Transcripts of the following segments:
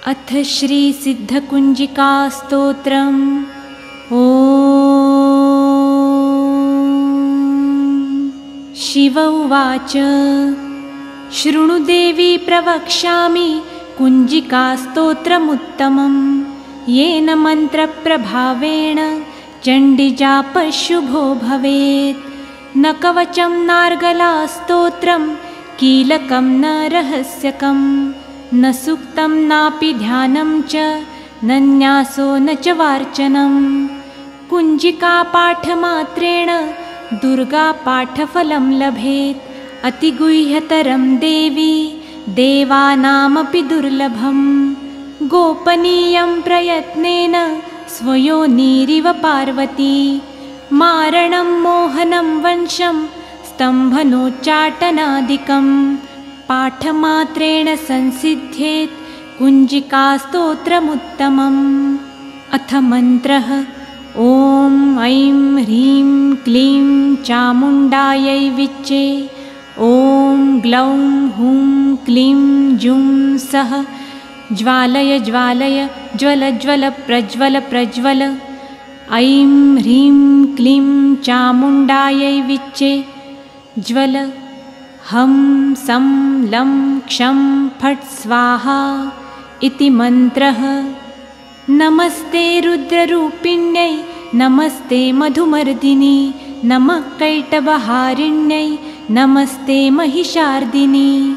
अथ श्रीसिद्धकुञ्जिकास्तोत्रम्। ॐ शिव उवाच। शृणुदेवी प्रवक्ष्यामि कुञ्जिकास्तोत्रमुत्तमं, येन मन्त्रप्रभावेण चण्डीजापशुभो भवेत्। न कवचं नार्गलास्तोत्रं, कीलकं न रहस्यकं, न सूक्तं नापि ध्यानं च, न न्यासो न च वार्चनं। कुञ्जिकापाठमात्रेण दुर्गापाठफलं लभेत्। अतिगुह्यतरं देवी देवानामपि दुर्लभं। गोपनीयं प्रयत्नेन स्वयोनिरिव पार्वती। मारणं मोहनं वंशं स्तम्भनोच्चाटनादिकं। पाठमात्रेण संसिद्ध्येत् कुञ्जिकास्तोत्रमुत्तमम्। अथ मन्त्रः। ॐ ऐं ह्रीं क्लीं चामुण्डायै विच्चे। ॐ ग्लौं हुं क्लीं जुं सः ज्वालय ज्वालय ज्वल ज्वल प्रज्वल प्रज्वल। ऐं ह्रीं क्लीं चामुण्डायै विच्चे ज्वल। हं सं लं क्षं फट् स्वाहा इति मन्त्रः। नमस्ते रुद्ररूपिण्यै, नमस्ते मधुमर्दिनी, नमः कैटभहारिण्यै, नमस्ते महिषार्दिनी।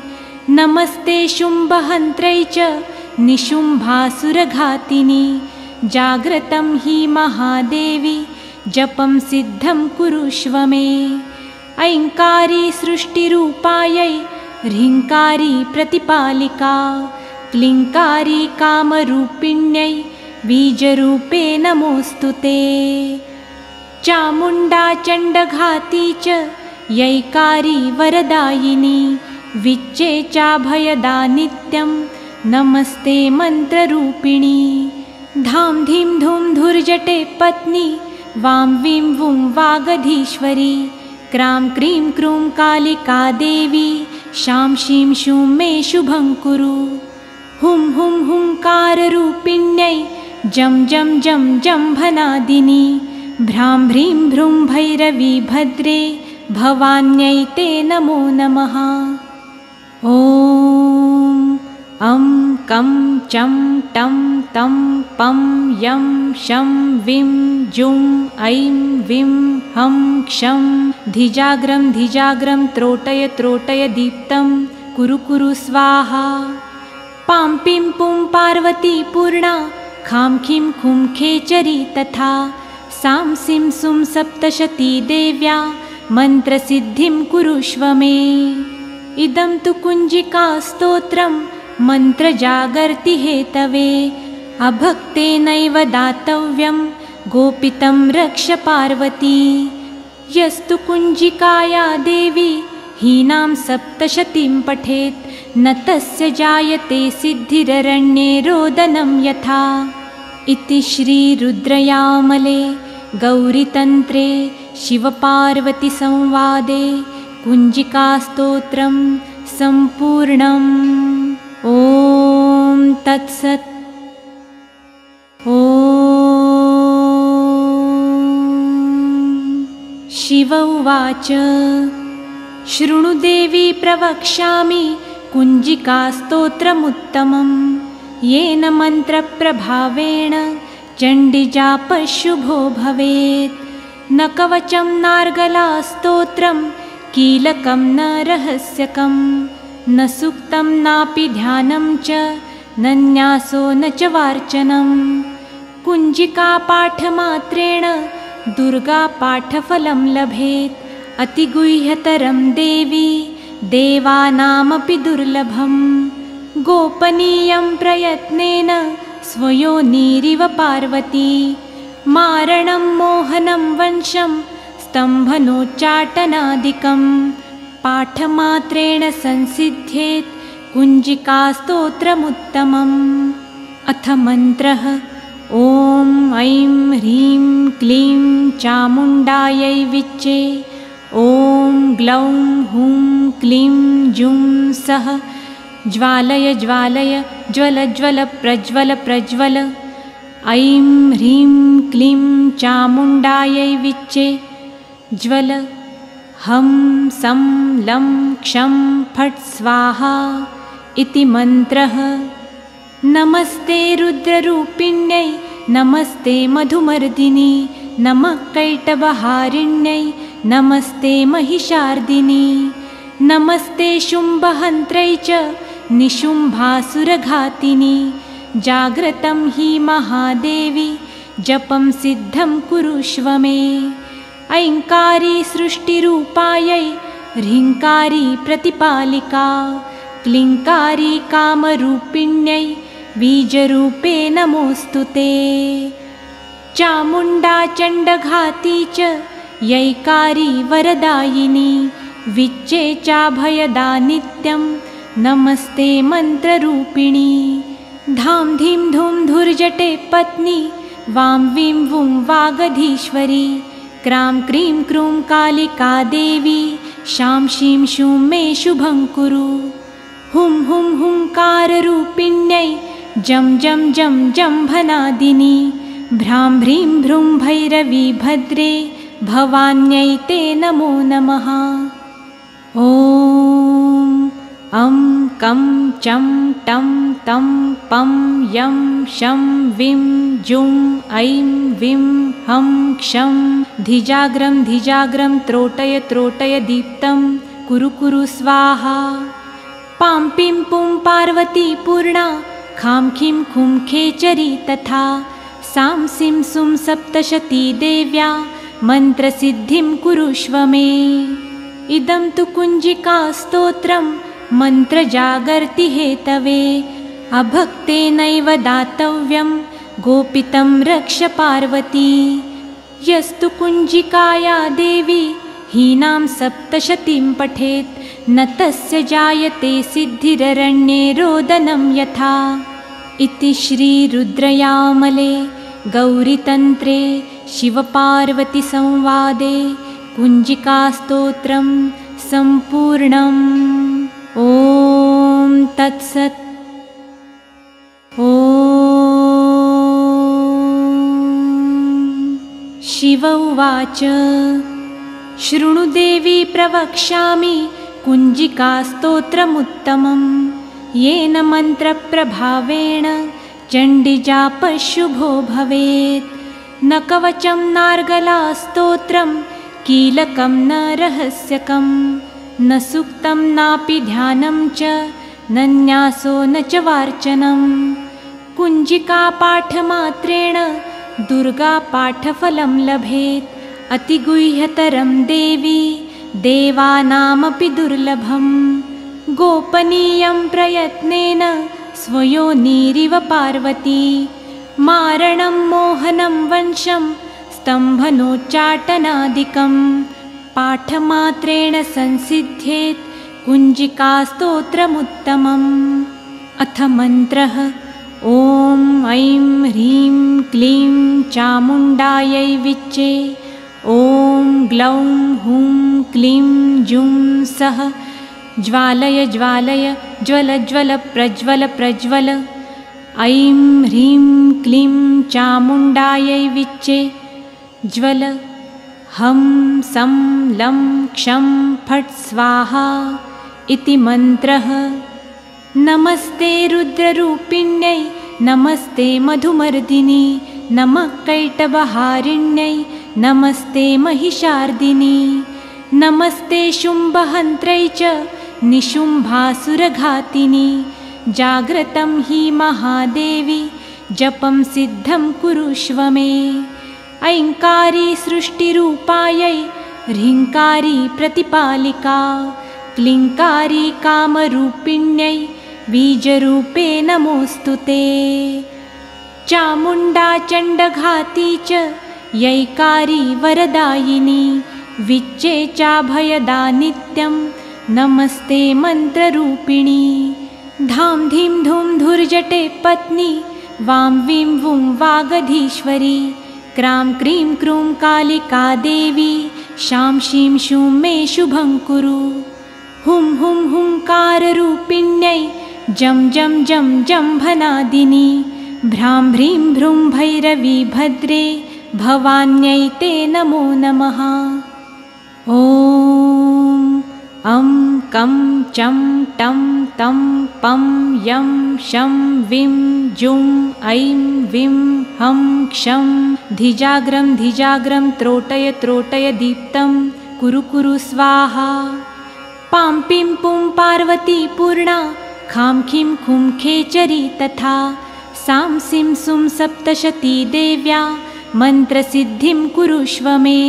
नमस्ते शुम्भहन्त्रै च निशुम्भासुरघातिनी। जाग्रतं हि महादेवी, जपं सिद्धं कुरुष्व मे। ऐङ्कारी सृष्टिरूपायै, ह्रीङ्कारी प्रतिपालिका, क्लीङ्कारी कामरूपिण्यै, बीजरूपे नमोऽस्तु ते। चामुण्डा चण्डघाती च, यैकारी वरदायिनी, विच्चे चाभयदा नित्यं, नमस्ते मन्त्ररूपिणी। धां धीं धूं धुर्जटे पत्नी, वां वीं वुं वागधीश्वरी। क्रां क्रीं क्रूं कालिका देवी, शां शीं शूं मे शुभं कुरु। हुं हुं हुंकाररूपिण्यै, जं जं जं जम्भनादिनी। भ्रां भ्रीं भ्रूं भैरवी भद्रे, भवान्यै ते नमो नमः। ॐ अं कं चं टं तं पं यं शं विं जुं ऐं विं हं क्षं धिजाग्रं धिजाग्रं त्रोटय त्रोटय दीप्तं कुरु कुरु स्वाहा। पां पिं पुं पार्वती पूर्णा, खां खीं खुं खेचरी तथा। सां सिं सुं सप्तशती देव्या, मन्त्रसिद्धिं कुरुष्व मे। इदं तु कुञ्जिकास्तोत्रं, मन्त्रजागर्ति हेतवे। अभक्तेनैव दातव्यं, गोपितं रक्ष पार्वती। यस्तु कुञ्जिकाया देवी, हीनां सप्तशतीं पठेत्, न तस्य जायते सिद्धिररण्ये रोदनं यथा। इति श्रीरुद्रयामले गौरीतन्त्रे शिवपार्वतीसंवादे कुञ्जिकास्तोत्रं सम्पूर्णम्। ॐ तत्सत्। ॐ शिव उवाच। शृणुदेवी प्रवक्ष्यामि कुञ्जिकास्तोत्रमुत्तमं, येन मन्त्रप्रभावेण चण्डीजापशुभो भवेत्। न कवचं नार्गलास्तोत्रं, कीलकं न रहस्यकं, न सूक्तं नापि ध्यानं च, न न्यासो न च वार्चनं। कुञ्जिकापाठमात्रेण दुर्गापाठफलं लभेत्। अतिगुह्यतरं देवी देवानामपि दुर्लभं। गोपनीयं प्रयत्नेन स्वयोनिरिव पार्वती। मारणं मोहनं वंशं स्तम्भनोच्चाटनादिकं। पाठमात्रेण संसिद्ध्येत् कुञ्जिकास्तोत्रमुत्तमम्। अथ मन्त्रः। ॐ ऐं ह्रीं क्लीं चामुण्डायै विच्चे। ॐ ग्लौं हुं क्लीं जुं सः ज्वालय ज्वालय ज्वल ज्वल प्रज्वल प्रज्वल। ऐं ह्रीं क्लीं चामुण्डायै विच्चे ज्वल। हं सं लं क्षं फट् स्वाहा इति मन्त्रः। नमस्ते रुद्ररूपिण्यै नमस्ते मधुमर्दिनी नमः कैटभहारिण्यै नमस्ते महिषार्दिनी। नमस्ते शुम्भहन्त्रै च निशुम्भासुरघातिनी। जाग्रतं हि महादेवी जपं सिद्धं कुरुष्व मे। ऐङ्कारी सृष्टिरूपायै ह्रीङ्कारी प्रतिपालिका। क्लीङ्कारी कामरूपिण्यै बीजरूपे नमोऽस्तु ते। चामुण्डा चण्डघाती च यैकारी वरदायिनी। विच्चे चाभयदा नित्यं नमस्ते मन्त्ररूपिणी। धां धीं धूं धुर्जटे पत्नी वां वीं वुं वागधीश्वरी। क्रां क्रीं क्रूं कालिका देवी शां शीं शूं मे शुभं कुरु। हुं हुं हुंकाररूपिण्यै जं जं जं जम्भनादिनी। भ्रां भ्रीं भ्रूं भैरवी भद्रे भवान्यै ते नमो नमः। ॐ अं कं चं टं तं पं यं शं विं जुं ऐं विं हं क्षं धिजाग्रं धिजाग्रं त्रोटय त्रोटय दीप्तं कुरु कुरु स्वाहा। पां पिं पुं पार्वती पूर्णा खां खीं खुं खेचरी तथा। सां सिं सुं सप्तशती देव्या मन्त्रसिद्धिं कुरुष्व मे। इदं तु कुञ्जिकास्तोत्रं मन्त्रजागर्ति हेतवे। अभक्तेनैव दातव्यं गोपितं रक्ष पार्वती। यस्तु कुञ्जिकाया देवी हीनां सप्तशतीं पठेत् न तस्य जायते सिद्धिररण्ये रोदनं यथा। इति श्रीरुद्रयामले गौरीतन्त्रे शिवपार्वतीसंवादे कुञ्जिकास्तोत्रं सम्पूर्णम्। ॐ तत्सत्। ॐ शिव उवाच शृणु देवी प्रवक्ष्यामि कुञ्जिकास्तोत्रमुत्तमं। येन मन्त्रप्रभावेण चण्डीजापशुभो भवेत्। न कवचं नार्गलास्तोत्रं कीलकं न रहस्यकं। न सूक्तं नापि ध्यानं च न न्यासो न च वार्चनं। कुञ्जिकापाठमात्रेण दुर्गापाठफलं लभेत्। अतिगुह्यतरं देवी देवानामपि दुर्लभं। गोपनीयं प्रयत्नेन स्वयोनिरिव पार्वती। मारणं मोहनं वंशं स्तम्भनोच्चाटनादिकं। पाठमात्रेण संसिद्ध्येत् कुञ्जिकास्तोत्रमुत्तमम्। अथ मन्त्रः। ॐ ऐं ह्रीं क्लीं चामुण्डायै विच्चे। ॐ ग्लौं हुं क्लीं जुं सः ज्वालय ज्वालय ज्वल ज्वल प्रज्वल प्रज्वल। ऐं ह्रीं क्लीं चामुण्डायै विच्चे ज्वल। हं सं लं क्षं फट् स्वाहा इति मन्त्रः। नमस्ते रुद्ररूपिण्यै नमस्ते मधुमर्दिनी नमः कैटभहारिण्यै नमस्ते महिषार्दिनी। नमस्ते शुम्भहन्त्रै च निशुम्भासुरघातिनी। जाग्रतं हि महादेवी जपं सिद्धं कुरुष्व मे। ऐङ्कारी सृष्टिरूपायै ह्रीङ्कारी प्रतिपालिका। क्लीङ्कारी कामरूपिण्यै बीजरूपे नमोऽस्तु ते। चामुण्डा चण्डघाती च यैकारी वरदायिनी। विच्चे चाभयदा नित्यं नमस्ते मन्त्ररूपिणी। धां धीं धूं धुर्जटे पत्नी वां वीं वुं वागधीश्वरी। क्रां क्रीं क्रूं कालिका देवी शां शीं शूं मे शुभं कुरु। हुं हुं हुंकाररूपिण्यै जं जं जं जम्भनादिनी भ्रां भ्रूं भैरवी भद्रे भवान्यै ते नमो नमः। ॐ अं कं चं टं तं पं यं शं विं जुं ऐं विं हं क्षं धिजाग्रं त्रोटय दीप्तं कुरु कुरु स्वाहा। पां पिं पुं पार्वती पूर्णा खां खीं खुं खेचरी तथा सां सिं सुं सप्तशती देव्या मन्त्रसिद्धिं कुरुष्व मे।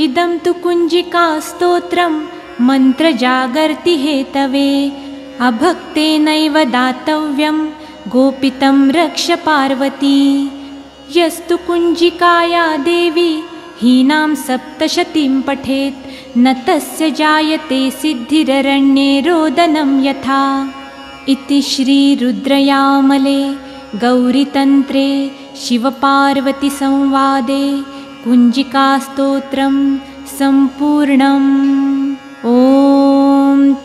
इदं तु कुञ्जिकास्तोत्रं मन्त्रजागर्ति हेतवे अभक्तेनैव दातव्यं गोपितं रक्ष पार्वती। यस्तु कुञ्जिकाया देवी हीनां सप्तशतीं पठेत् न तस्य जायते सिद्धिररण्ये रोदनं यथा। इति श्रीरुद्रयामले गौरीतन्त्रे शिवपार्वतीसंवादे कुञ्जिकास्तोत्रं सम्पूर्णम्। ॐ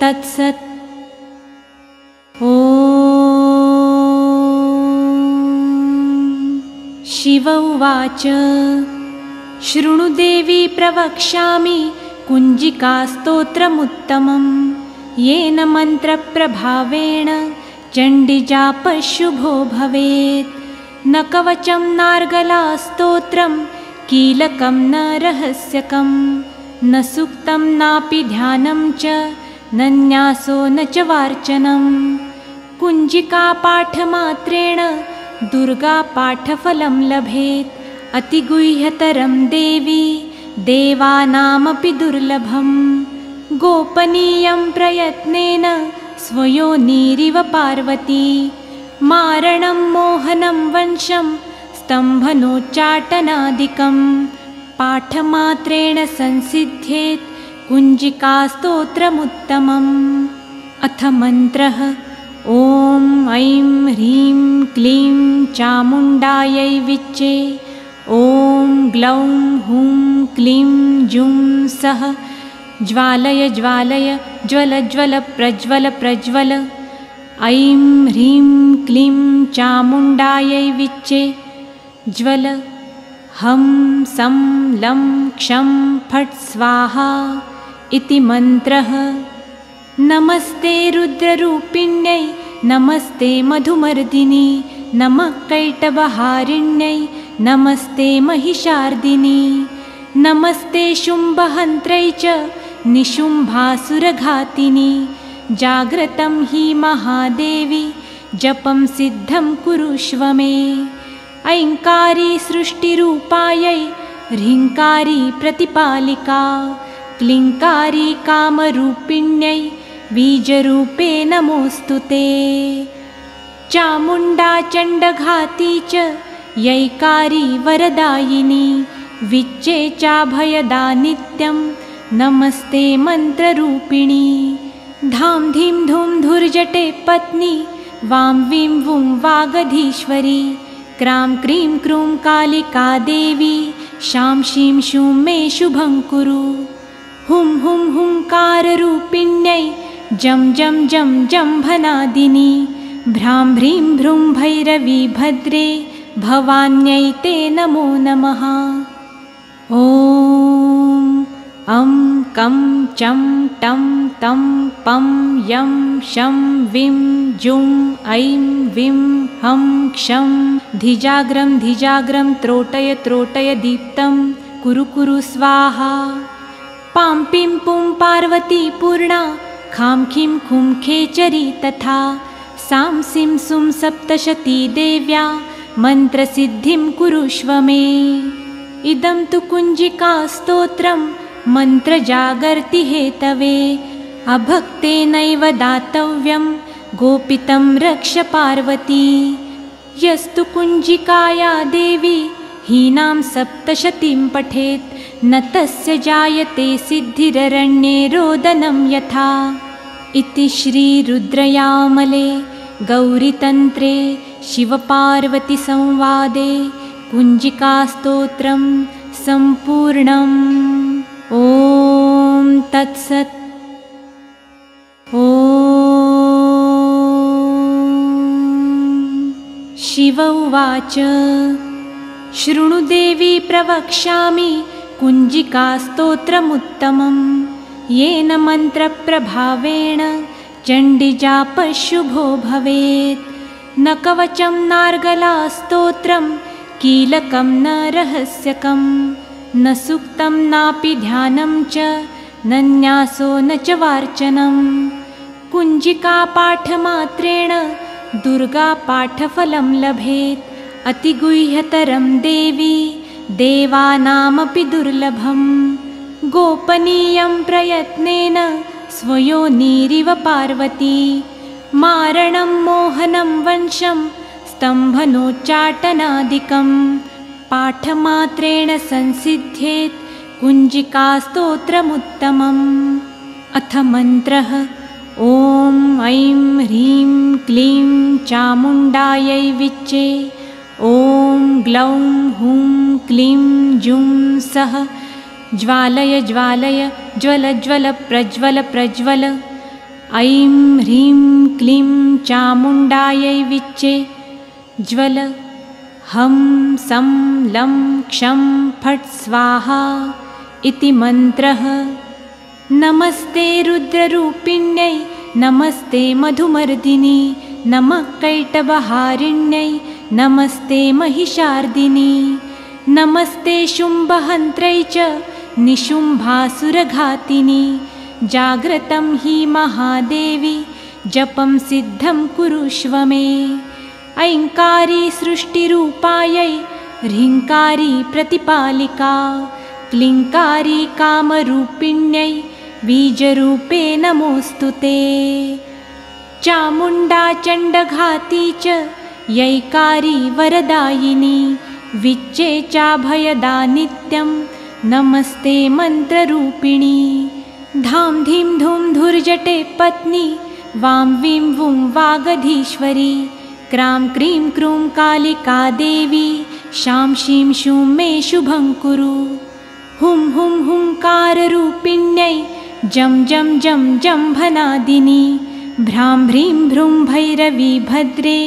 तत्सत्। ॐ शिव उवाच शृणु देवी प्रवक्ष्यामि कुञ्जिकास्तोत्रमुत्तमं येन मन्त्रप्रभावेण चण्डीजापशुभो भवेत्। न कवचं नार्गलास्तोत्रं कीलकं न रहस्यकं न सूक्तं नापि ध्यानं च न न्यासो न च वार्चनं। कुञ्जिकापाठमात्रेण दुर्गापाठफलं लभेत् अतिगुह्यतरं देवी देवानामपि दुर्लभं। गोपनीयं प्रयत्नेन स्वयोनिरिव पार्वती मारणं मोहनं वंशं स्तम्भनोच्चाटनादिकं पाठमात्रेण संसिद्ध्येत् कुञ्जिकास्तोत्रमुत्तमम्। अथ मन्त्रः ॐ ऐं ह्रीं क्लीं चामुण्डायै विच्चे ॐ ग्लौं हुं क्लीं जुं सः ज्वालय ज्वालय ज्वल ज्वल प्रज्वल प्रज्वल। ऐं ह्रीं क्लीं चामुण्डायै विच्चे ज्वल हं सं लं क्षं फट् स्वाहा इति मन्त्रः। नमस्ते रुद्ररूपिण्यै नमस्ते मधुमर्दिनी नमः कैटभहारिण्यै नमस्ते महिषार्दिनी नमस्ते शुम्भहन्त्रै च निशुम्भासुरघातिनी। जाग्रतं हि महादेवी जपं सिद्धं कुरुष्व मे। ऐङ्कारी सृष्टिरूपायै ह्रीङ्कारी प्रतिपालिका क्लीङ्कारी कामरूपिण्यै बीजरूपे नमोऽस्तु ते। चामुण्डा चण्डघाती च यैकारी वरदायिनी विच्चे चाभयदा नित्यं नमस्ते मन्त्ररूपिणी। धां धीं धूं धुर्जटे पत्नी वां वीं वुं वागधीश्वरी क्रां क्रीं क्रूं कालिका देवी शां शीं शूं मे शुभं कुरु। हुं हुं हुंकाररूपिण्यै जं जं जं जम्भनादिनी भ्रां भ्रूं भैरवी भद्रे भवान्यै ते नमो नमः। ॐ अं कं चं टं तं पं यं शं विं जुं ऐं विं हं क्षं धिजाग्रं त्रोटय दीप्तं कुरु कुरु स्वाहा। पां पिं पुं पार्वती पूर्णा खां खीं खुं खेचरी तथा सां सिं सुं सप्तशती देव्या मन्त्रसिद्धिं कुरुष्व मे। इदं तु कुञ्जिकास्तोत्रं मन्त्रजागर्ति हेतवे अभक्तेनैव दातव्यं गोपितं रक्ष पार्वती। यस्तु कुञ्जिकाया देवी हीनां सप्तशतीं पठेत् न तस्य जायते सिद्धिररण्ये रोदनं यथा। इति श्रीरुद्रयामले गौरीतन्त्रे शिवपार्वतीसंवादे कुञ्जिकास्तोत्रं सम्पूर्णम्। ॐ तत्सत्। ॐ शिव उवाच शृणु देवी प्रवक्ष्यामि कुञ्जिकास्तोत्रमुत्तमं येन मन्त्रप्रभावेण चण्डीजापशुभो भवेत्। न कवचं नार्गलास्तोत्रं कीलकं न रहस्यकं न सूक्तं नापि ध्यानं च न न्यासो न च वार्चनं। कुञ्जिकापाठमात्रेण दुर्गापाठफलं लभेत्। अतिगुह्यतरं देवी देवानामपि दुर्लभं। गोपनीयं प्रयत्नेन स्वयोनिरिव पार्वती। मारणं मोहनं वंशं स्तम्भनोच्चाटनादिकं पाठमात्रेण संसिद्ध्येत् कुञ्जिकास्तोत्रमुत्तमम्। अथ मन्त्रः ॐ ऐं ह्रीं क्लीं चामुण्डायै विच्चे। ॐ ग्लौं हुं क्लीं जुं सः ज्वालय ज्वालय ज्वल ज्वल प्रज्वल प्रज्वल। ऐं ह्रीं क्लीं चामुण्डायै विच्चे ज्वल। हं सं लं क्षं फट् स्वाहा इति मन्त्रः। नमस्ते रुद्ररूपिण्यै नमस्ते मधुमर्दिनी नमः कैटभहारिण्यै नमस्ते महिषार्दिनी। नमस्ते शुम्भहन्त्रै च निशुम्भासुरघातिनी। जाग्रतं हि महादेवी जपं सिद्धं कुरुष्व मे। ऐङ्कारी सृष्टिरूपायै ह्रीङ्कारी प्रतिपालिका। क्लीङ्कारी कामरूपिण्यै बीजरूपे नमोऽस्तु ते। चामुण्डा चण्डघाती च यैकारी वरदायिनी। विच्चे चाभयदा नित्यं नमस्ते मन्त्ररूपिणी। धां धीं धूं धुर्जटे पत्नी वां वीं वुं वागधीश्वरी। क्रां क्रीं क्रूं कालिका देवी शां शीं शूं मे शुभं कुरु। हुं हुं हुंकाररूपिण्यै जं जं जं जम्भनादिनी। भ्रां भ्रीं भ्रूं भैरवी भद्रे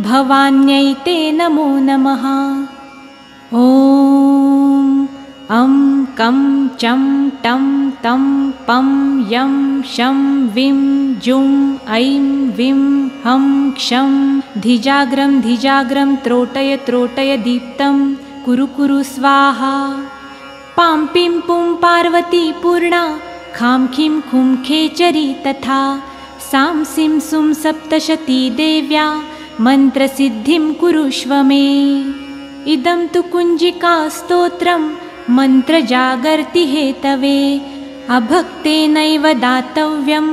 भवान्यै ते नमो नमः। ॐ अं कं चं टं तं पं यं शं विं जुं ऐं विं हं क्षं धिजाग्रं धिजाग्रं त्रोटय त्रोटय दीप्तं कुरु कुरु स्वाहा। पां पिं पुं पार्वती पूर्णा खां खीं खुं खेचरी तथा। सां सिं सुं सप्तशती देव्या मन्त्रसिद्धिं कुरुष्व मे। इदं तु कुञ्जिकास्तोत्रं मन्त्रजागर्ति हेतवे। अभक्तेनैव दातव्यं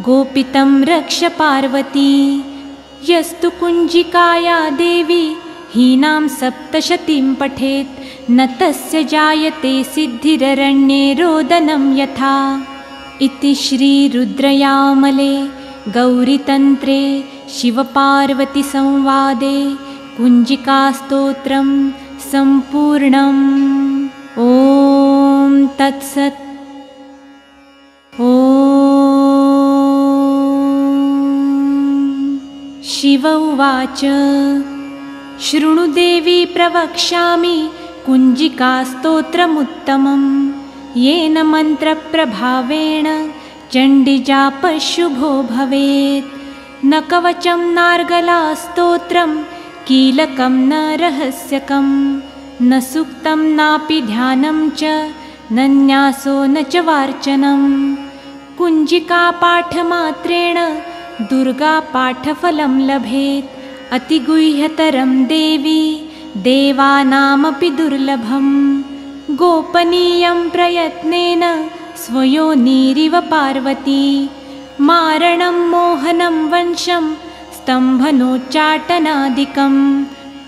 गोपितं रक्ष पार्वती। यस्तु कुञ्जिकाया देवी हीनां सप्तशतीं पठेत् न तस्य जायते सिद्धिररण्ये रोदनं यथा। इति श्रीरुद्रयामले गौरीतन्त्रे शिवपार्वतीसंवादे कुञ्जिकास्तोत्रं सम्पूर्णम्। ॐ तत्सत्। ॐ शिव उवाच शृणु देवी प्रवक्ष्यामि कुञ्जिकास्तोत्रमुत्तमं येन मन्त्रप्रभावेण चण्डीजापशुभो भवेत्। न कवचं नार्गलास्तोत्रं कीलकं न रहस्यकं न सूक्तं नापि ध्यानं च न न्यासो न च वार्चनं। कुञ्जिकापाठमात्रेण दुर्गापाठफलं लभेत्। अतिगुह्यतरं देवी देवानामपि दुर्लभं। गोपनीयं प्रयत्नेन स्वयोनिरिव पार्वती। मारणं मोहनं वंशं स्तम्भनोच्चाटनादिकं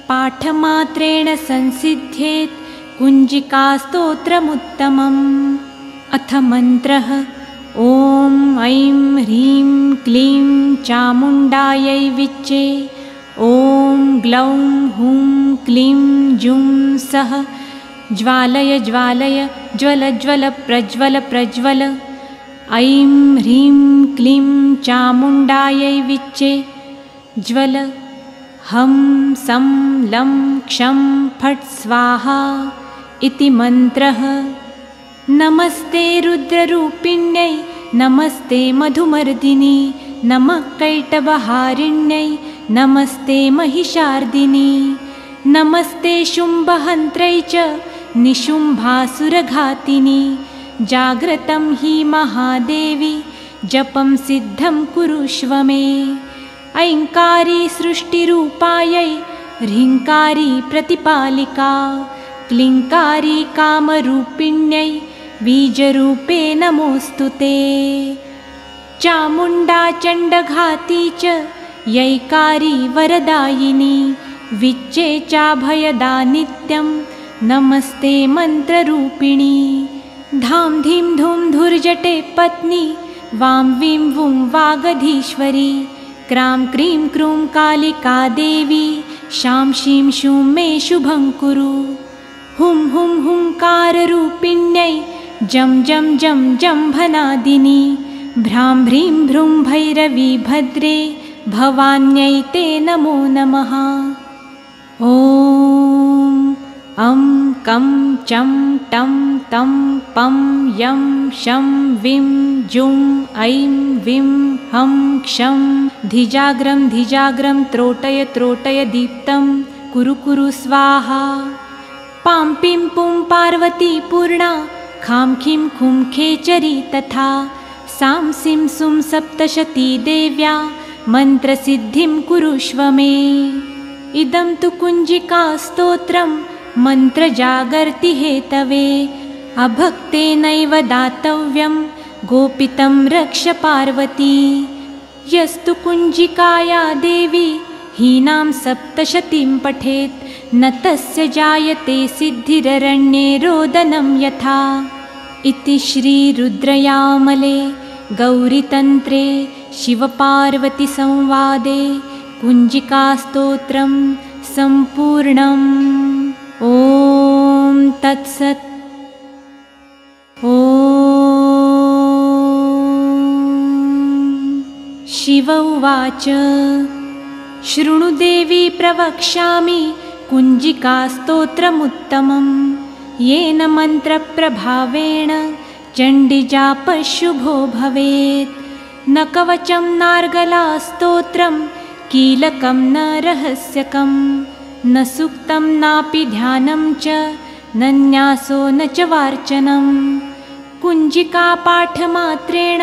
पाठमात्रेण संसिद्ध्येत् कुञ्जिकास्तोत्रमुत्तमम्। अथ मन्त्रः ॐ ऐं ह्रीं क्लीं चामुण्डायै विच्चे। ॐ ग्लौं हुं क्लीं जुं सः ज्वालय ज्वालय ज्वल ज्वल प्रज्वल प्रज्वल। ऐं ह्रीं क्लीं चामुण्डायै विच्चे ज्वल। हं सं लं क्षं फट् स्वाहा इति मन्त्रः। नमस्ते रुद्ररूपिण्यै नमस्ते मधुमर्दिनी नमः कैटभहारिण्यै नमस्ते महिषार्दिनी नमस्ते शुम्भहन्त्रै च निशुम्भासुरघातिनी जाग्रतं हि महादेवी जपं सिद्धं कुरुष्व मे। ऐङ्कारी सृष्टिरूपायै ह्रीङ्कारी प्रतिपालिका क्लीङ्कारी कामरूपिण्यै बीजरूपे नमोऽस्तु ते। चामुण्डा चण्डघाती च यैकारी वरदायिनी विच्चे चाभयदा नित्यं नमस्ते मन्त्ररूपिणी। धां धीं धूं धुर्जटे पत्नी वां वीं वुं वागधीश्वरी क्रां क्रीं क्रूं कालिका देवी शां शीं शूं मे शुभं कुरु। हुं हुं हुंकाररूपिण्यै जं जं जं जम्भनादिनी भ्रां भ्रीं भ्रूं भैरवी भद्रे भवान्यै ते नमो नमः। ॐ अं कं चं टं तं पं यं शं विं जुं ऐं विं हं क्षं धिजाग्रं त्रोटय त्रोटय दीप्तं कुरु कुरु स्वाहा। पां पिं पुं पार्वती पूर्णा खां खीं खुं खेचरी तथा सां सिं सुं सप्तशती देव्या मन्त्रसिद्धिं कुरुष्व मे। इदं तु कुञ्जिकास्तोत्रं मन्त्रजागर्ति हेतवे अभक्तेनैव दातव्यं गोपितं रक्ष पार्वती। यस्तु कुञ्जिकाया देवी हीनां सप्तशतीं पठेत् न तस्य जायते सिद्धिररण्ये रोदनं यथा। इति श्रीरुद्रयामले गौरीतन्त्रे शिवपार्वतीसंवादे कुञ्जिकास्तोत्रं सम्पूर्णम्। ॐ तत्सत्। ॐ शिव उवाच शृणु देवी प्रवक्ष्यामि कुञ्जिकास्तोत्रमुत्तमं येन मन्त्रप्रभावेण चण्डीजापशुभो भवेत्। न कवचं नार्गलास्तोत्रं कीलकं न रहस्यकं न सूक्तं नापि ध्यानं च न न्यासो न च वार्चनं। कुञ्जिकापाठमात्रेण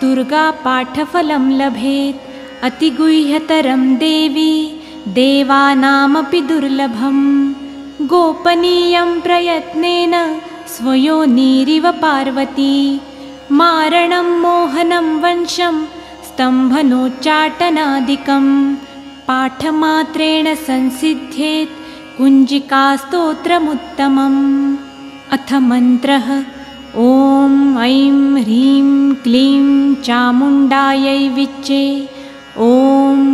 दुर्गापाठफलं लभेत् अतिगुह्यतरं देवी देवानामपि दुर्लभं। गोपनीयं प्रयत्नेन स्वयोनिरिव पार्वती मारणं मोहनं वंशं स्तम्भनोच्चाटनादिकं पाठमात्रेण संसिद्ध्येत् कुञ्जिकास्तोत्रमुत्तमम्। अथ मन्त्रः ॐ ऐं ह्रीं क्लीं चामुण्डायै विच्चे ॐ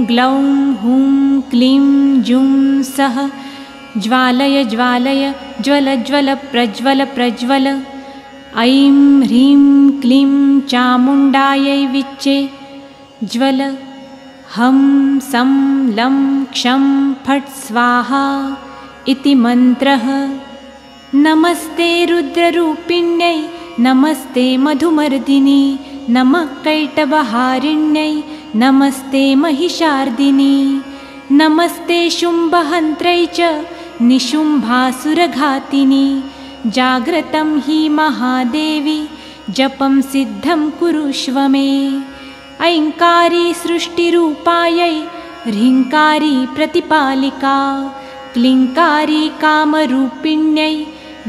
ग्लौं हुं क्लीं जुं सः ज्वालय ज्वालय ज्वल ज्वल प्रज्वल प्रज्वल। ऐं ह्रीं क्लीं चामुण्डायै विच्चे ज्वल। हं सं लं क्षं फट् स्वाहा इति मन्त्रः। नमस्ते रुद्ररूपिण्यै नमस्ते मधुमर्दिनी नमः कैटभहारिण्यै नमस्ते महिषार्दिनी नमस्ते शुम्भहन्त्रै च निशुम्भासुरघातिनी जाग्रतं हि महादेवी जपं सिद्धं कुरुष्व मे। ऐङ्कारी सृष्टिरूपायै ह्रीङ्कारी प्रतिपालिका क्लीङ्कारी कामरूपिण्यै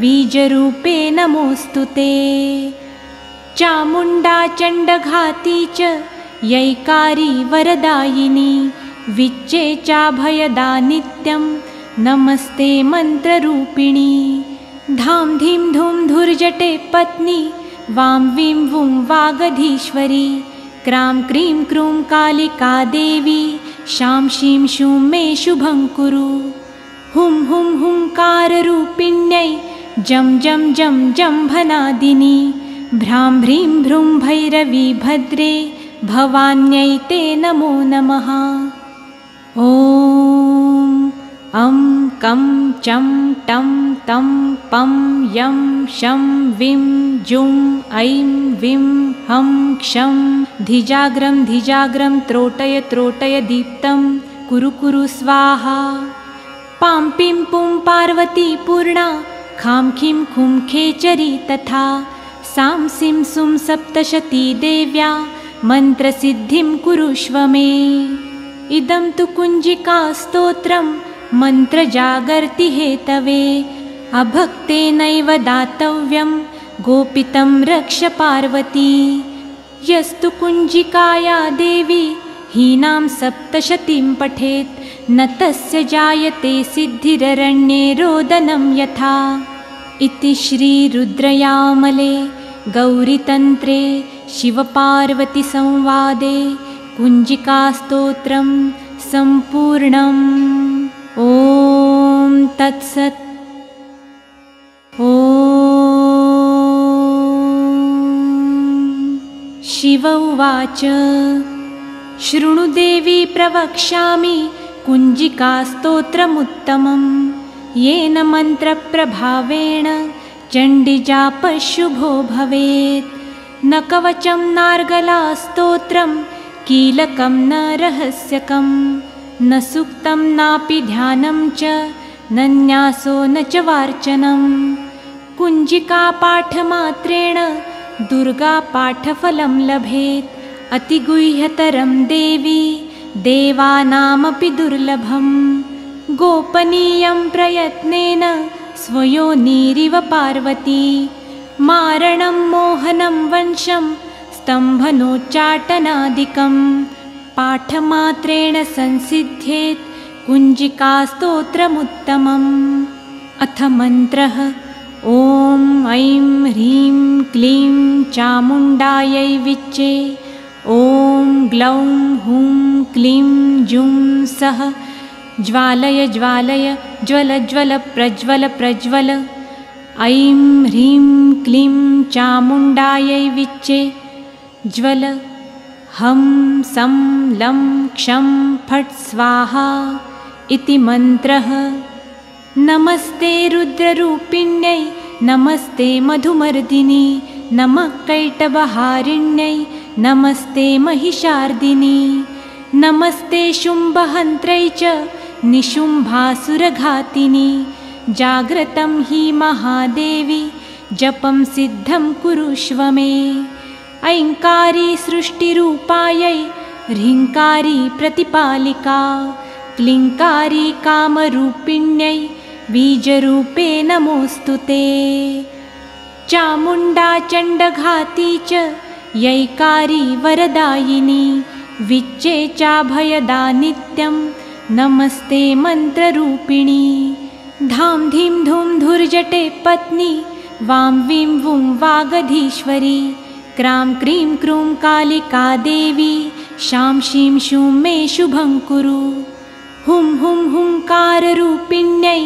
बीजरूपे नमोऽस्तु ते। चामुण्डा चण्डघाती च यैकारी वरदायिनी विच्चे चाभयदा नित्यं नमस्ते मन्त्ररूपिणी। धां धीं धूं धुर्जटे पत्नी वां वीं वुं वागधीश्वरी क्रां क्रीं क्रूं कालिका देवी शां शीं शूं मे शुभं कुरु। हुं हुं हुंकाररूपिण्यै जं जं जं जम्भनादिनी भ्रां भ्रीं भ्रूं भैरवी भद्रे भवान्यै ते नमो नमः। ॐ कं चं टं तं पं यं शं विं जुं ऐं विं हं क्षं धिजाग्रं त्रोटय दीप्तं कुरु कुरु स्वाहा। पां पिं पुं पार्वती पूर्णा खां खीं खुं खेचरी तथा सां सिं सुं सप्तशती देव्या मन्त्रसिद्धिं कुरुष्व मे। इदं तु कुञ्जिकास्तोत्रं मन्त्रजागर्ति हेतवे अभक्तेनैव दातव्यं गोपितं रक्ष पार्वती। यस्तु कुञ्जिकाया देवी हीनां सप्तशतीं पठेत् न तस्य जायते सिद्धिररण्ये रोदनं यथा। इति श्रीरुद्रयामले गौरीतन्त्रे शिवपार्वतीसंवादे कुञ्जिकास्तोत्रं सम्पूर्णम्। ॐ तत्सत्। ॐ शिव उवाच शृणु देवी प्रवक्ष्यामि कुञ्जिकास्तोत्रमुत्तमं येन मन्त्रप्रभावेण चण्डीजापशुभो भवेत्। न कवचं नार्गलास्तोत्रं कीलकं न रहस्यकं न सूक्तं नापि ध्यानं च न न्यासो न च वार्चनं। कुञ्जिकापाठमात्रेण दुर्गापाठफलं लभेत् अतिगुह्यतरं देवी देवानामपि दुर्लभं। गोपनीयं प्रयत्नेन स्वयोनिरिव पार्वती मारणं मोहनं वंशं स्तम्भनोच्चाटनादिकं पाठमात्रेण संसिद्ध्येत् कुञ्जिकास्तोत्रमुत्तमम्। अथ मन्त्रः ॐ ऐं ह्रीं क्लीं चामुण्डायै विच्चे ॐ ग्लौं हुं क्लीं जुं सः ज्वालय ज्वालय ज्वल ज्वल प्रज्वल प्रज्वल। ऐं ह्रीं क्लीं चामुण्डायै विच्चे ज्वल हं सं लं क्षं फट् स्वाहा इति मन्त्रः। नमस्ते रुद्ररूपिण्यै नमस्ते मधुमर्दिनी नमः कैटभहारिण्यै नमस्ते महिषार्दिनी नमस्ते शुम्भहन्त्रै च निशुम्भासुरघातिनी। जाग्रतं हि महादेवी जपं सिद्धं कुरुष्व मे। ऐङ्कारी सृष्टिरूपायै ह्रीङ्कारी प्रतिपालिका क्लीङ्कारी कामरूपिण्यै बीजरूपे नमोऽस्तु ते। चामुण्डा चण्डघाती च यैकारी वरदायिनी विच्चे चाभयदा नित्यं नमस्ते मन्त्ररूपिणी। धां धीं धूं धुर्जटे पत्नी वां वीं वुं वागधीश्वरी क्रां क्रीं क्रूं कालिका देवी शां शीं शूं मे शुभं कुरु। हुं हुं हुंकाररूपिण्यै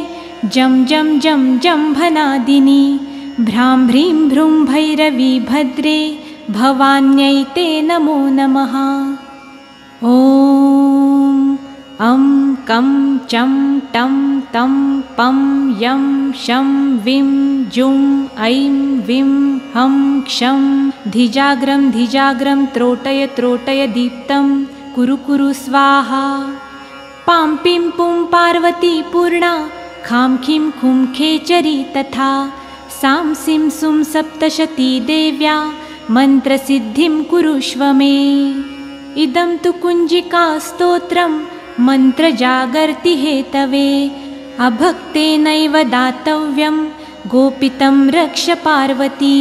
जं जं जं जम्भनादिनी भ्रां भ्रीं भ्रूं भैरवी भद्रे भवान्यै ते नमो नमः। ॐ अं कं चं टं तं पं यं शं विं जुं ऐं विं हं क्षं धिजाग्रं त्रोटय दीप्तं कुरु कुरु स्वाहा। पां पिं पुं पार्वती पूर्णा खां खीं खुं खेचरी तथा सां सिं सुं सप्तशती देव्या मन्त्रसिद्धिं कुरुष्व मे। इदं तु कुञ्जिकास्तोत्रं मन्त्रजागर्ति हेतवे अभक्तेनैव दातव्यं गोपितं रक्ष पार्वती।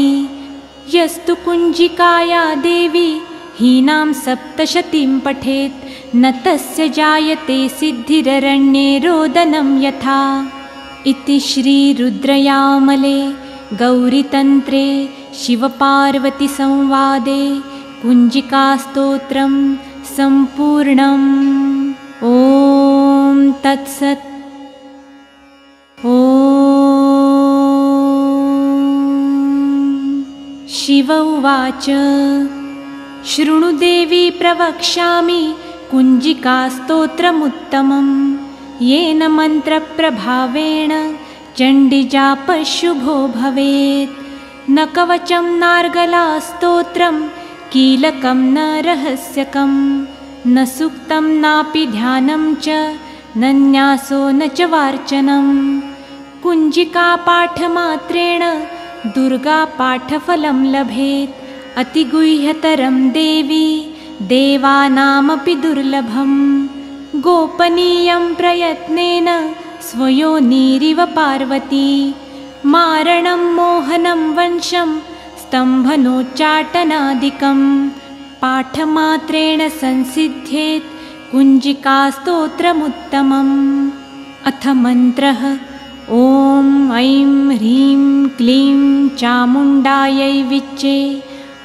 यस्तु कुञ्जिकाया देवी हीनां सप्तशतीं पठेत् न तस्य जायते सिद्धिररण्ये रोदनं यथा। इति श्रीरुद्रयामले गौरीतन्त्रे शिवपार्वतीसंवादे कुञ्जिकास्तोत्रं सम्पूर्णम्। ॐ तत्सत्। ॐ शिव उवाच शृणु देवी प्रवक्ष्यामि कुञ्जिकास्तोत्रमुत्तमं येन मन्त्रप्रभावेण चण्डीजापशुभो भवेत्। न कवचं नार्गलास्तोत्रं कीलकं न रहस्यकं न सूक्तं नापि ध्यानं च न न्यासो न च वार्चनं। कुञ्जिकापाठमात्रेण दुर्गापाठफलं लभेत्। अतिगुह्यतरं देवी देवानामपि दुर्लभं। गोपनीयं प्रयत्नेन स्वयोनिरिव पार्वती। मारणं मोहनं वंशं स्तम्भनोच्चाटनादिकं पाठमात्रेण संसिद्ध्येत् कुञ्जिकास्तोत्रमुत्तमम्। अथ मन्त्रः। ॐ ऐं ह्रीं क्लीं चामुण्डायै विच्चे।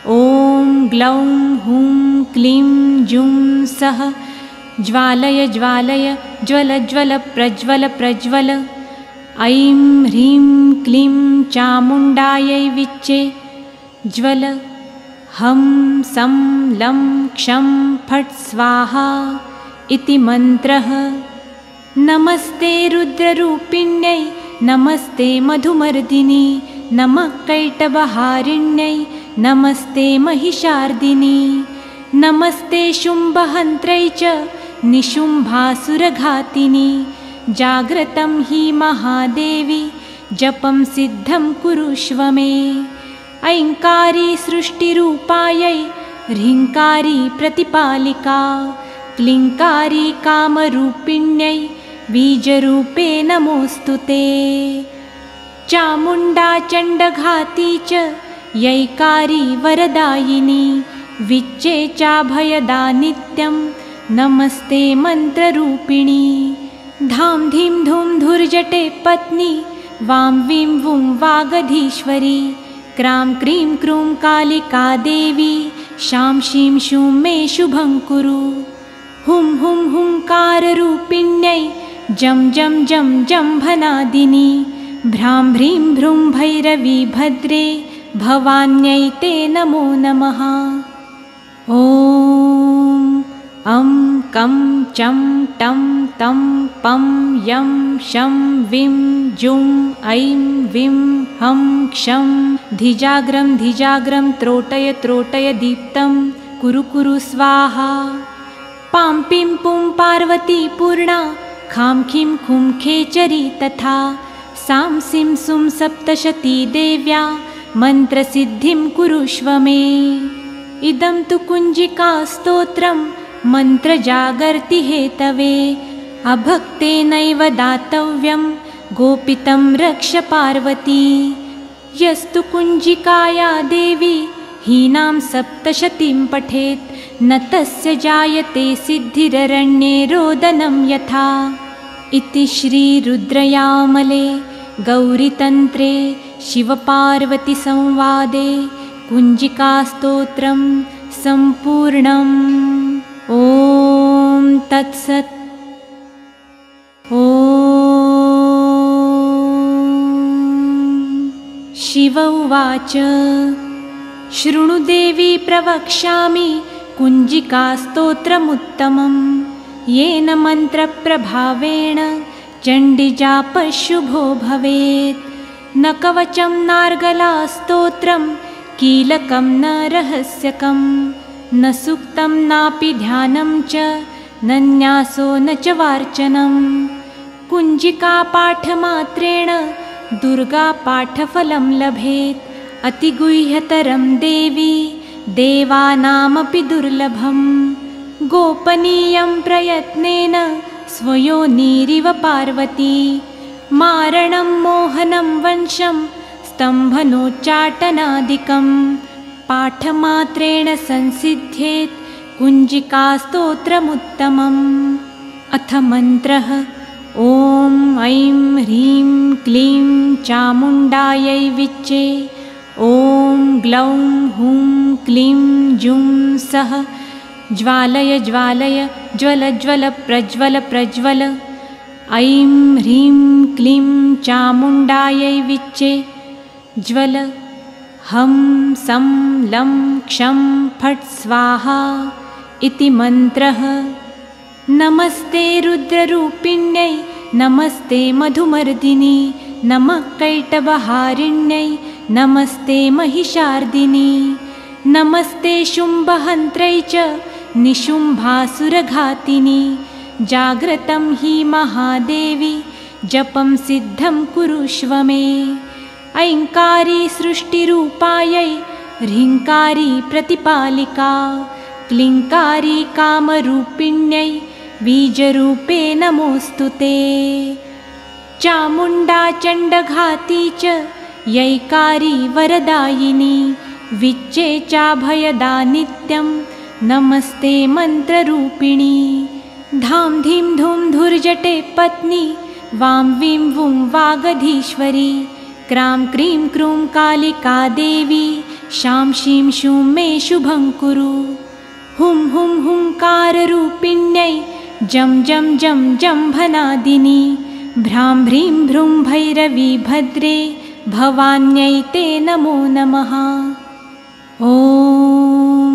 ॐ ग्लौं हुं क्लीं जुं सः ज्वालय ज्वालय ज्वल ज्वल प्रज्वल प्रज्वल। ऐं ह्रीं क्लीं चामुण्डायै विच्चे ज्वल। हं सं लं क्षं फट् स्वाहा इति मन्त्रः। नमस्ते रुद्ररूपिण्यै नमस्ते मधुमर्दिनी नमः कैटभहारिण्यै नमस्ते महिषार्दिनी। नमस्ते शुम्भहन्त्रै च निशुम्भासुरघातिनी। जाग्रतं हि महादेवी जपं सिद्धं कुरुष्व मे। ऐङ्कारी सृष्टिरूपायै ह्रीङ्कारी प्रतिपालिका। क्लीङ्कारी कामरूपिण्यै बीजरूपे नमोऽस्तु ते। चामुण्डा चण्डघाती च यैकारी वरदायिनी। विच्चे चाभयदा नित्यं नमस्ते मन्त्ररूपिणी। धां धीं धूं धुर्जटे पत्नी वां वीं वुं वागधीश्वरी। क्रां क्रीं क्रूं कालिका देवी शां शीं शूं मे शुभं कुरु। हुं हुं हुंकाररूपिण्यै जं जं जं जम्भनादिनी। भ्रां भ्रीं भ्रूं भैरवी भद्रे भवान्यै ते नमो नमः। ॐ अं कं चं टं तं पं यं शं विं जुं ऐं विं हं क्षं धिजाग्रं धिजाग्रं त्रोटय त्रोटय दीप्तं कुरु कुरु स्वाहा। पां पिं पुं पार्वती पूर्णा खां खीं खुं खेचरी तथा। सां सिं सुं सप्तशती देव्या मन्त्रसिद्धिं कुरुष्व मे। इदं तु कुञ्जिकास्तोत्रं मन्त्रजागर्ति हेतवे। अभक्तेनैव दातव्यं गोपितं रक्ष पार्वती। यस्तु कुञ्जिकाया देवी हीनां सप्तशतीं पठेत् न तस्य जायते सिद्धिररण्ये रोदनं यथा। इति श्रीरुद्रयामले गौरीतन्त्रे शिवपार्वतीसंवादे कुञ्जिकास्तोत्रं सम्पूर्णम्। ॐ तत्सत्। ॐ शिव उवाच। शृणु देवी प्रवक्ष्यामि कुञ्जिकास्तोत्रमुत्तमं। येन मन्त्रप्रभावेण चण्डीजापशुभो भवेत्। न कवचं नार्गलास्तोत्रं कीलकं न रहस्यकं न सूक्तं नापि ध्यानं च न न्यासो न च वार्चनं। कुञ्जिकापाठमात्रेण दुर्गापाठफलं लभेत्। अतिगुह्यतरं देवी देवानामपि दुर्लभं। गोपनीयं प्रयत्नेन स्वयोनिरिव पार्वती। मारणं मोहनं वंशं स्तम्भनोच्चाटनादिकं पाठमात्रेण संसिद्ध्येत् कुञ्जिकास्तोत्रमुत्तमम्। अथ मन्त्रः। ॐ ऐं ह्रीं क्लीं चामुण्डायै विच्चे। ॐ ग्लौं हुं क्लीं जुं सः ज्वालय ज्वालय ज्वल ज्वल प्रज्वल प्रज्वल। ऐं ह्रीं क्लीं चामुण्डायै विच्चे ज्वल। हं सं लं क्षं फट् स्वाहा इति मन्त्रः। नमस्ते रुद्ररूपिण्यै नमस्ते मधुमर्दिनी नमः कैटभहारिण्यै नमस्ते महिषार्दिनी नमस्ते शुम्भहन्त्रै च निशुम्भासुरघातिनी जाग्रतं हि महादेवी जपं सिद्धं कुरुष्व मे ऐङ्कारी सृष्टिरूपायै ह्रीङ्कारी प्रतिपालिका क्लीङ्कारी कामरूपिण्यै बीजरूपे नमोऽस्तु ते चामुण्डा चण्डघाती च यैकारी वरदायिनी विच्चे चाभयदा नित्यं नमस्ते मन्त्ररूपिणी धां धीं धूं धुर्जटे पत्नी वां वीं वुं वागधीश्वरी क्रां क्रीं क्रूं कालिका देवी शां शीं शूं मे शुभं कुरु हुं हुं हुंकाररूपिण्यै जं जं जं जम्भनादिनी भ्रां भ्रीं भ्रूं भैरवी भद्रे भवान्यै ते नमो नमः ॐ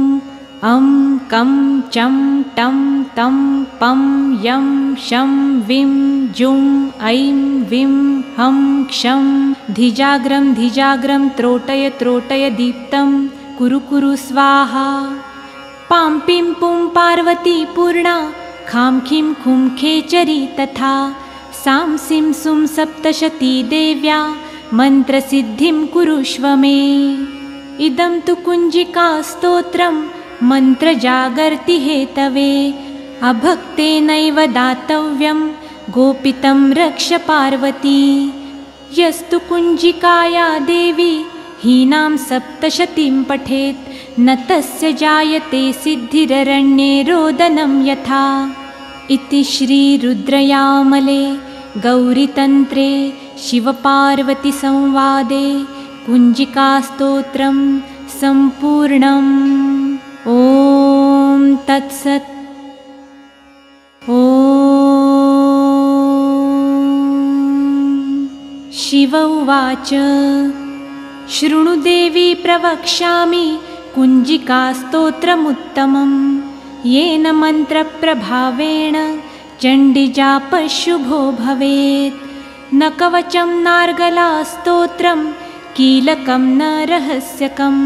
अं कं चं टं तं पं यं शं विं जुं ऐं विं हं क्षं धिजाग्रं त्रोटय त्रोटय दीप्तं कुरु कुरु स्वाहा पां पिं पुं पार्वती पूर्णा खां खीं खुं खेचरी तथा सां सिं सुं सप्तशती देव्या मन्त्रसिद्धिं कुरुष्व मे इदं तु कुञ्जिकास्तोत्रं मन्त्रजागर्ति हेतवे अभक्तेनैव दातव्यं गोपितं रक्ष पार्वती यस्तु कुञ्जिकाया देवी हीनां सप्तशतीं पठेत् न तस्य जायते सिद्धिररण्ये रोदनं यथा इति श्रीरुद्रयामले गौरीतन्त्रे शिवपार्वतीसंवादे कुञ्जिकास्तोत्रं सम्पूर्णम् ॐ तत्सत् ॐ शिव उवाच शृणु देवी प्रवक्ष्यामि कुञ्जिकास्तोत्रमुत्तमं येन मन्त्रप्रभावेण चण्डीजापशुभो भवेत् न कवचं नार्गलास्तोत्रं कीलकं न रहस्यकं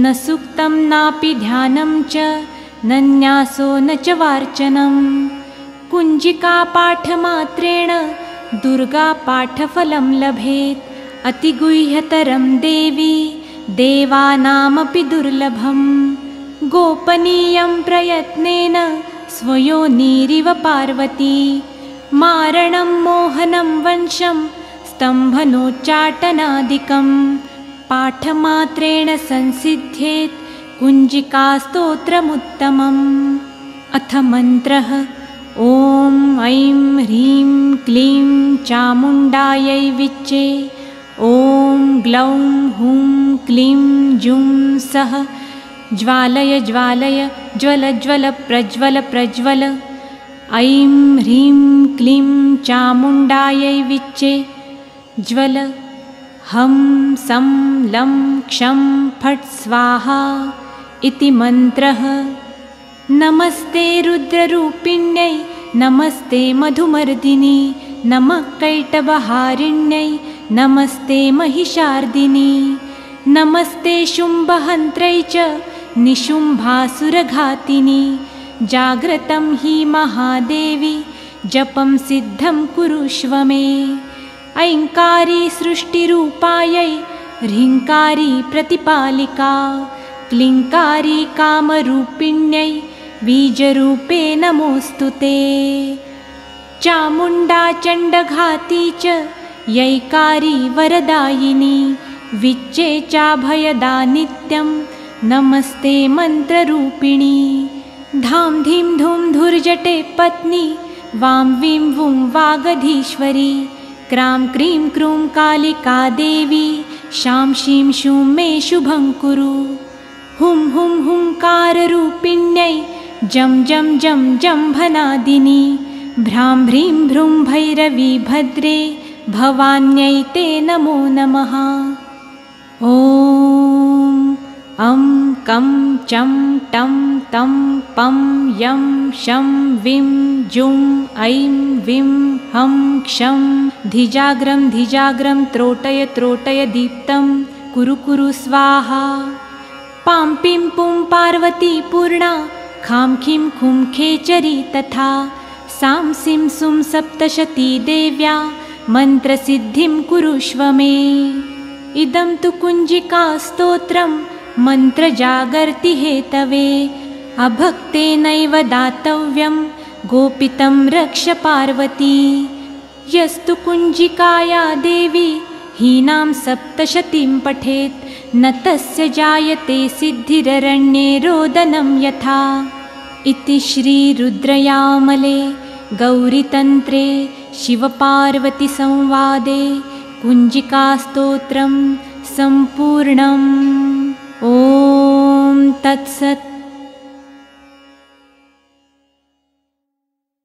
न सूक्तं नापि ध्यानं च न न्यासो न च वार्चनं कुञ्जिकापाठमात्रेण दुर्गापाठफलं लभेत् अतिगुह्यतरं देवी देवानामपि दुर्लभं गोपनीयं प्रयत्नेन स्वयोनिरिव पार्वती मारणं मोहनं वंशं स्तम्भनोच्चाटनादिकं पाठमात्रेण संसिद्ध्येत् कुञ्जिकास्तोत्रमुत्तमम् अथ मन्त्रः ॐ ऐं ह्रीं क्लीं चामुण्डायै विच्चे ॐ ग्लौं हुं क्लीं जुं सः ज्वालय ज्वालय ज्वल ज्वल प्रज्वल प्रज्वल ऐं ह्रीं क्लीं चामुण्डायै विच्चे ज्वल हं सं लं क्षं फट् स्वाहा इति मन्त्रः नमस्ते रुद्ररूपिण्यै नमस्ते मधुमर्दिनी नमः कैटभहारिण्यै नमस्ते महिषार्दिनी नमस्ते शुम्भहन्त्रै च निशुम्भासुरघातिनी जाग्रतं हि महादेवी जपं सिद्धं कुरुष्व मे ऐङ्कारी सृष्टिरूपायै ह्रीङ्कारी प्रतिपालिका क्लीङ्कारी कामरूपिण्यै बीजरूपे नमोऽस्तु ते चामुण्डा चण्डघाती च यैकारी वरदायिनी विच्चे चाभयदा नित्यं नमस्ते मन्त्ररूपिणी धां धीं धूं धुर्जटे पत्नी वां वीं वुं वागधीश्वरी क्रां क्रीं क्रूं कालिका देवी शां शीं शूं मे शुभं कुरु हुं हुं हुंकाररूपिण्यै जं जं जं जम्भनादिनी भ्रां भ्रीं भ्रूं भैरवी भद्रे भवान्यै ते नमो नमः ॐ अं कं चं टं तं पं यं शं विं जुं ऐं विं हं क्षं धिजाग्रं धिजाग्रं त्रोटय त्रोटय दीप्तं कुरु कुरु स्वाहा। पां पिं पुं पार्वती पूर्णा खां खीं खुं खेचरी तथा सां सिं सुं सप्तशती देव्या मन्त्रसिद्धिं कुरुष्व मे। इदं तु कुञ्जिका स्तोत्रं मन्त्रजागर्ति हेतवे अभक्तेनैव दातव्यं गोपितं रक्ष पार्वती। यस्तु कुञ्जिकाया देवी हीनां सप्तशतीं पठेत् न तस्य जायते सिद्धिररण्ये रोदनं यथा। इति श्रीरुद्रयामले गौरीतन्त्रे शिवपार्वतीसंवादे कुञ्जिकास्तोत्रं सम्पूर्णम्। ॐ तत्सत्।